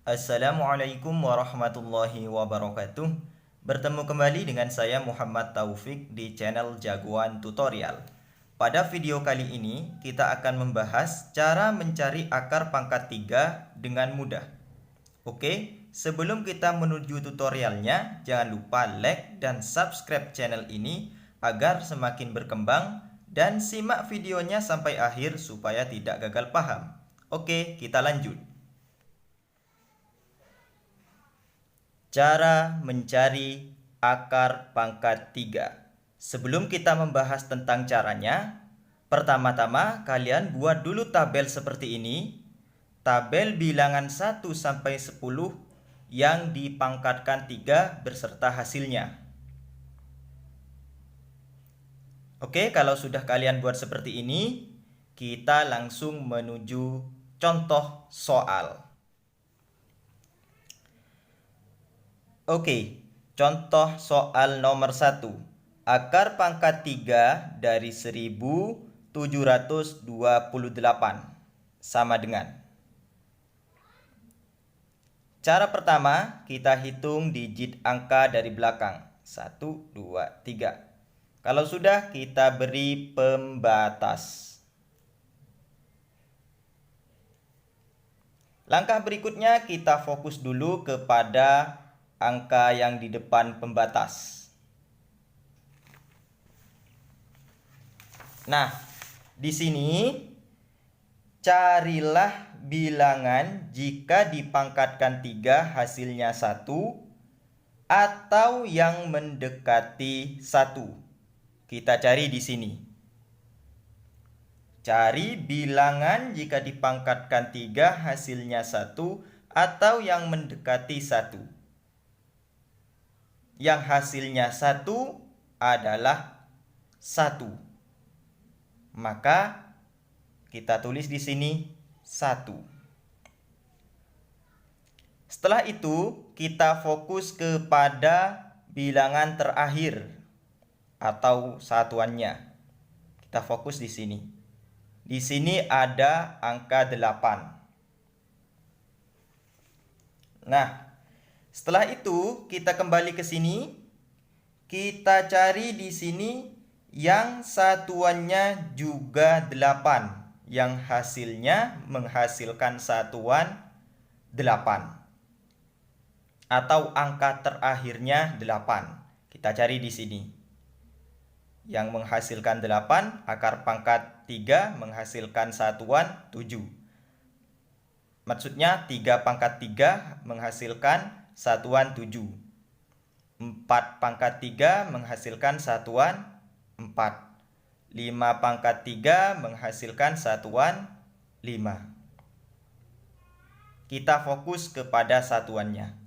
Assalamualaikum warahmatullahi wabarakatuh. Bertemu kembali dengan saya Muhammad Taufik di channel Jagoan Tutorial. Pada video kali ini kita akan membahas cara mencari akar pangkat 3 dengan mudah. Oke, sebelum kita menuju tutorialnya, jangan lupa like dan subscribe channel ini agar semakin berkembang dan simak videonya sampai akhir supaya tidak gagal paham. Oke, kita lanjut. Cara mencari akar pangkat 3. Sebelum kita membahas tentang caranya, pertama-tama kalian buat dulu tabel seperti ini. Tabel bilangan 1 sampai 10 yang dipangkatkan 3 beserta hasilnya. Oke, kalau sudah kalian buat seperti ini, kita langsung menuju contoh soal. Oke, contoh soal nomor 1. Akar pangkat 3 dari 1728 sama dengan. Cara pertama, kita hitung digit angka dari belakang. 1, 2, 3. Kalau sudah, kita beri pembatas. Langkah berikutnya, kita fokus dulu kepada angka yang di depan pembatas. Nah, di sini carilah bilangan jika dipangkatkan 3 hasilnya 1 atau yang mendekati 1. Kita cari di sini. Cari bilangan jika dipangkatkan 3 hasilnya 1 atau yang mendekati 1. Yang hasilnya 1 adalah 1. Maka kita tulis di sini 1. Setelah itu kita fokus kepada bilangan terakhir atau satuannya. Kita fokus di sini. Di sini ada angka 8. Nah, setelah itu kita kembali ke sini. Kita cari di sini yang satuannya juga 8. Yang hasilnya menghasilkan satuan 8. Atau angka terakhirnya 8. Kita cari di sini. Yang menghasilkan 8, akar pangkat 3 menghasilkan satuan 7. Maksudnya 3 pangkat 3 menghasilkan satuan 7. 4 pangkat 3 menghasilkan satuan 4. 5 pangkat 3 menghasilkan satuan 5. Kita fokus kepada satuannya.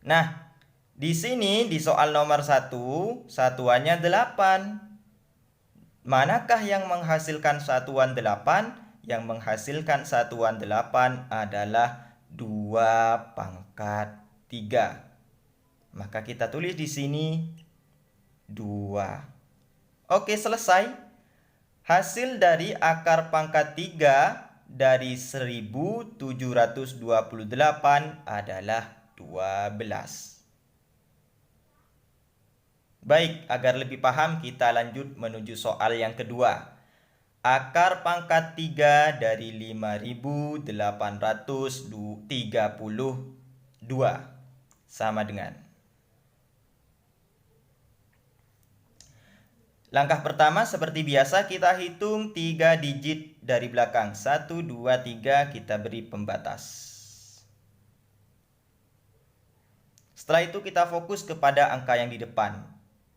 Nah, di sini di soal nomor 1, satuannya 8. Manakah yang menghasilkan satuan 8? Yang menghasilkan satuan 8 adalah 2 pangkat 3. Maka kita tulis di sini 2. Oke, selesai. Hasil dari akar pangkat 3 dari 1728 adalah 12. Baik, agar lebih paham kita lanjut menuju soal yang kedua. Akar pangkat 3 dari 5832 sama dengan. Langkah pertama seperti biasa kita hitung 3 digit dari belakang. 1, 2, 3 kita beri pembatas. Setelah itu kita fokus kepada angka yang di depan.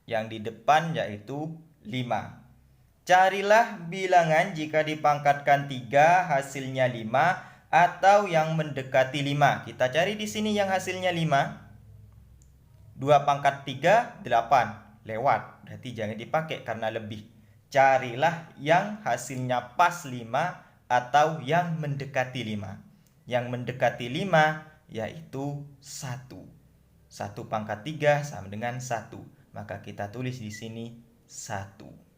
Yang di depan yaitu 5. Carilah bilangan jika dipangkatkan 3 hasilnya 5 atau yang mendekati 5. Kita cari di sini yang hasilnya 5. 2 pangkat 3, 8. Lewat. Berarti jangan dipakai karena lebih. Carilah yang hasilnya pas 5 atau yang mendekati 5. Yang mendekati 5 yaitu 1. 1 pangkat 3 sama dengan 1. Maka kita tulis di sini 1.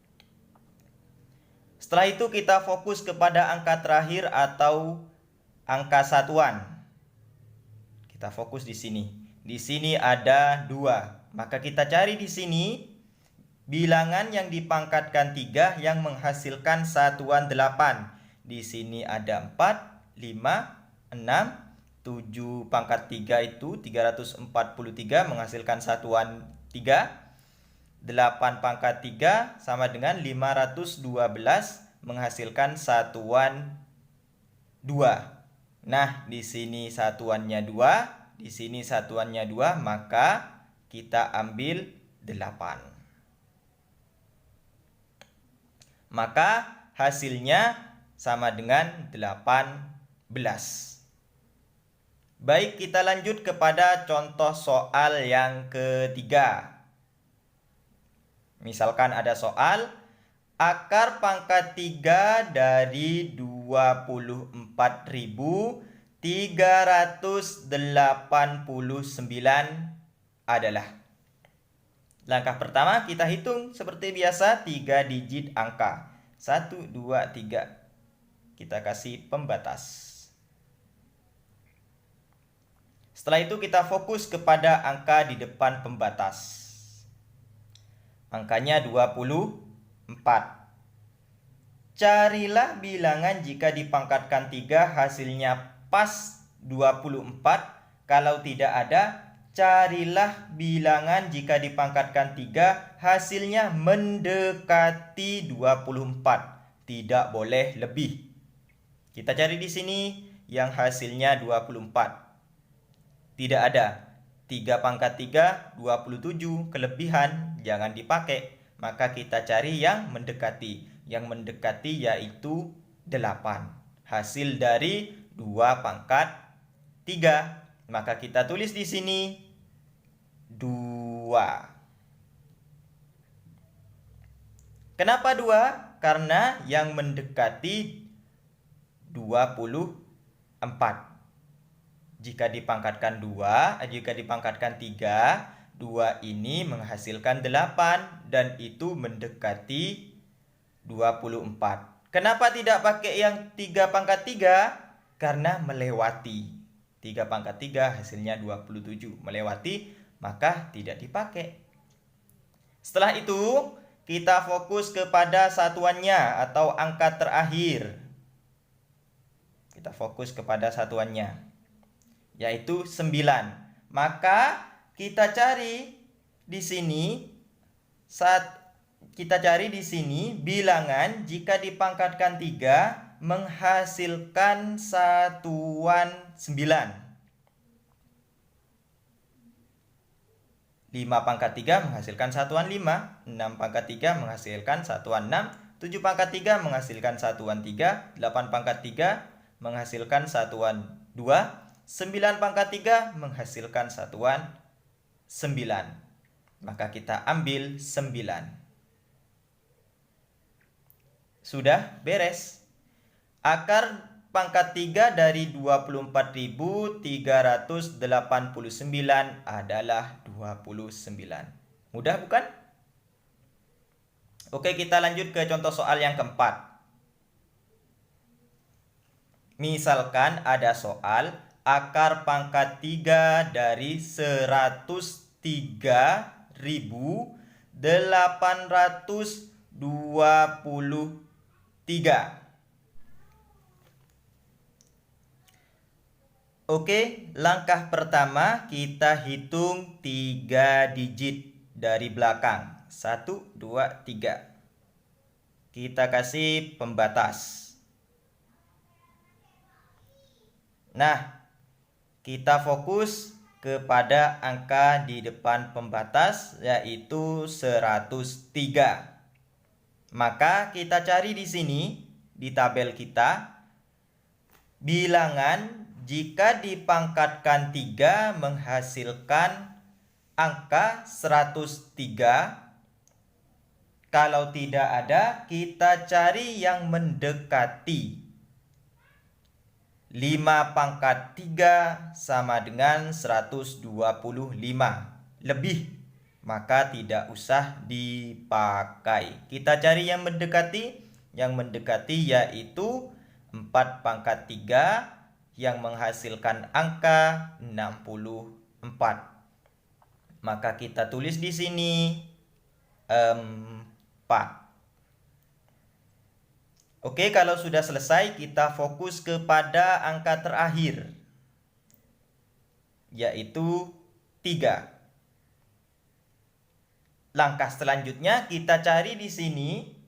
Setelah itu kita fokus kepada angka terakhir atau angka satuan. Kita fokus di sini. Di sini ada 2. Maka kita cari di sini bilangan yang dipangkatkan 3 yang menghasilkan satuan 8. Di sini ada 4, 5, 6, 7 pangkat 3 itu 343 menghasilkan satuan 3. 8 pangkat 3 sama dengan 512 menghasilkan satuan 2. Nah, di sini satuannya 2, di sini satuannya 2, maka kita ambil 8. Maka hasilnya sama dengan 18. Baik, kita lanjut kepada contoh soal yang ketiga. Misalkan ada soal akar pangkat 3 dari 24.389 adalah. Langkah pertama kita hitung seperti biasa 3 digit angka. 1, 2, 3. Kita kasih pembatas. Setelah itu kita fokus kepada angka di depan pembatas. Angkanya 24. Carilah bilangan jika dipangkatkan 3 hasilnya pas 24. Kalau tidak ada, carilah bilangan jika dipangkatkan 3 hasilnya mendekati 24. Tidak boleh lebih. Kita cari di sini yang hasilnya 24. Tidak ada. 3 pangkat 3, 27. Kelebihan jangan dipakai. Maka kita cari yang mendekati. Yang mendekati yaitu 8. Hasil dari 2 pangkat 3. Maka kita tulis di sini 2. Kenapa 2? Karena yang mendekati 24. Jika dipangkatkan 3, 2 ini menghasilkan 8 dan itu mendekati 24. Kenapa tidak pakai yang 3 pangkat 3? Karena melewati. 3 pangkat 3 hasilnya 27. Melewati, maka tidak dipakai. Setelah itu, kita fokus kepada satuannya atau angka terakhir. Kita fokus kepada satuannya, yaitu 9. Maka kita cari di sini bilangan jika dipangkatkan 3 menghasilkan satuan 9. 5 pangkat 3 menghasilkan satuan 5, 6 pangkat 3 menghasilkan satuan 6, 7 pangkat 3 menghasilkan satuan 3, 8 pangkat 3 menghasilkan satuan 2, 9 pangkat 3 menghasilkan satuan 9. Maka kita ambil 9. Sudah beres. Akar pangkat 3 dari 24.389 adalah 29. Mudah bukan? Oke, kita lanjut ke contoh soal yang keempat. Misalkan ada soal akar pangkat 3 dari 103.823. Oke, langkah pertama kita hitung 3 digit dari belakang. 1, 2, 3. Kita kasih pembatas. Nah, kita fokus kepada angka di depan pembatas yaitu 103. Maka kita cari di sini di tabel kita bilangan jika dipangkatkan 3 menghasilkan angka 103. Kalau tidak ada, kita cari yang mendekati. 5 pangkat 3 sama dengan 125. Lebih, maka tidak usah dipakai. Kita cari yang mendekati. Yang mendekati yaitu 4 pangkat 3 yang menghasilkan angka 64. Maka kita tulis di sini 4. Oke, kalau sudah selesai, kita fokus kepada angka terakhir, yaitu 3. Langkah selanjutnya kita cari di sini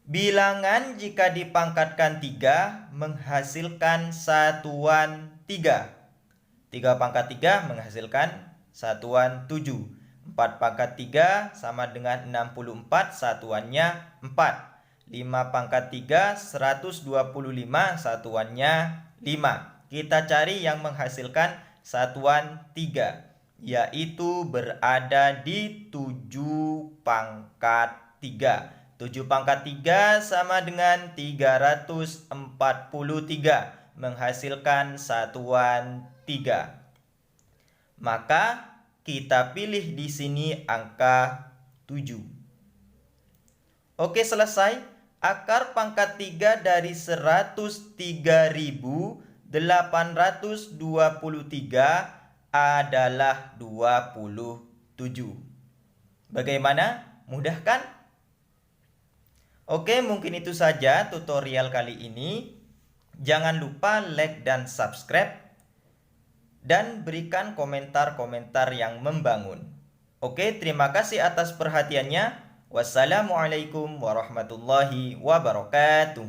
bilangan jika dipangkatkan 3 menghasilkan satuan 3. 3 pangkat 3 menghasilkan satuan 7. 4 pangkat 3 sama dengan 64, satuannya 4. 5 pangkat 3, 125, satuannya 5. Kita cari yang menghasilkan satuan 3, yaitu berada di 7 pangkat 3. 7 pangkat 3 sama dengan 343, menghasilkan satuan 3. Maka kita pilih di sini angka 7. Oke, selesai. Akar pangkat 3 dari 103.823 adalah 27. Bagaimana? Mudah kan? Oke, mungkin itu saja tutorial kali ini. Jangan lupa like dan subscribe, dan berikan komentar-komentar yang membangun. Oke, terima kasih atas perhatiannya. Wassalamualaikum warahmatullahi wabarakatuh.